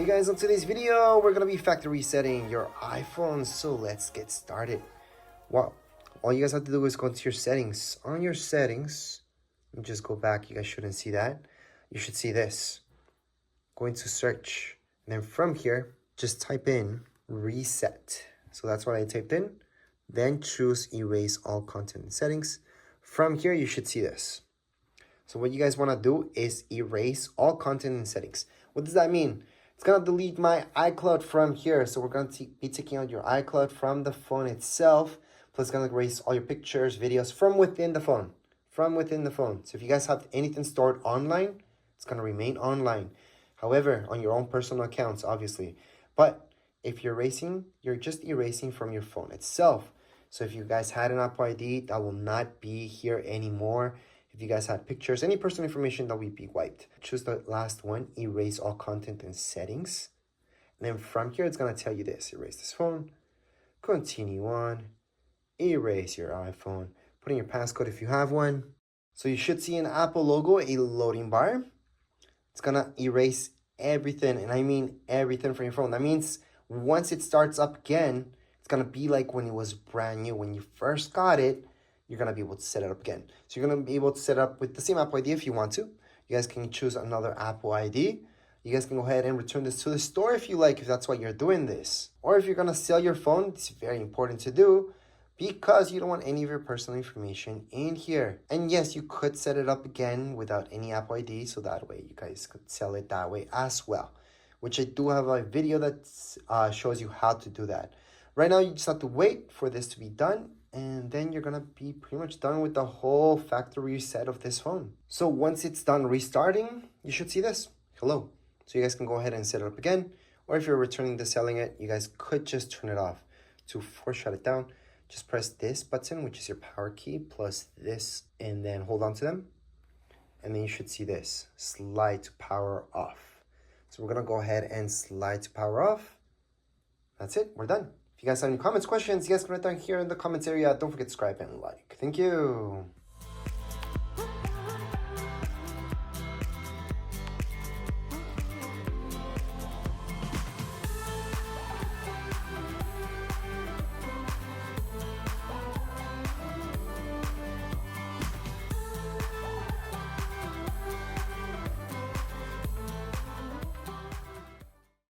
Hey guys, on today's video, we're gonna be factory resetting your iPhone. So let's get started. Well, all you guys have to do is go into your settings. On your settings, you just go back. You guys shouldn't see that. You should see this. Go into search. And then from here, just type in reset. So that's what I typed in. Then choose erase all content and settings. From here, you should see this. So what you guys want to do is erase all content and settings. What does that mean? It's going to delete my iCloud from here. So we're going to be taking out your iCloud from the phone itself. Plus it's going to erase all your pictures, videos from within the phone. From within the phone. So if you guys have anything stored online, it's going to remain online. However, on your own personal accounts, obviously. But if you're erasing, you're just erasing from your phone itself. So if you guys had an Apple ID, that will not be here anymore. If you guys had pictures, any personal information, that will be wiped. Choose the last one, erase all content and settings. And then from here, it's going to tell you this. Erase this phone. Continue on. Erase your iPhone. Put in your passcode if you have one. So you should see an Apple logo, a loading bar. It's going to erase everything, and I mean everything from your phone. That means once it starts up again, it's going to be like when it was brand new. When you first got it, you're going to be able to set it up again. So you're going to be able to set it up with the same Apple ID if you want to. You guys can choose another Apple ID. You guys can go ahead and return this to the store if you like, if that's why you're doing this. Or if you're going to sell your phone, it's very important to do because you don't want any of your personal information in here. And yes, you could set it up again without any Apple ID, so that way you guys could sell it that way as well, which I do have a video that shows you how to do that. Right now, you just have to wait for this to be done, and then you're gonna be pretty much done with the whole factory reset of this phone. So once it's done restarting, you should see this, hello. So you guys can go ahead and set it up again, or if you're returning to selling it, you guys could just turn it off. To force shut it down, just press this button, which is your power key, plus this, and then hold on to them. And then you should see this, slide to power off. So we're gonna go ahead and slide to power off. That's it, we're done. If you guys have any comments, questions, you guys can write down here in the comments area. Don't forget to subscribe and like. Thank you.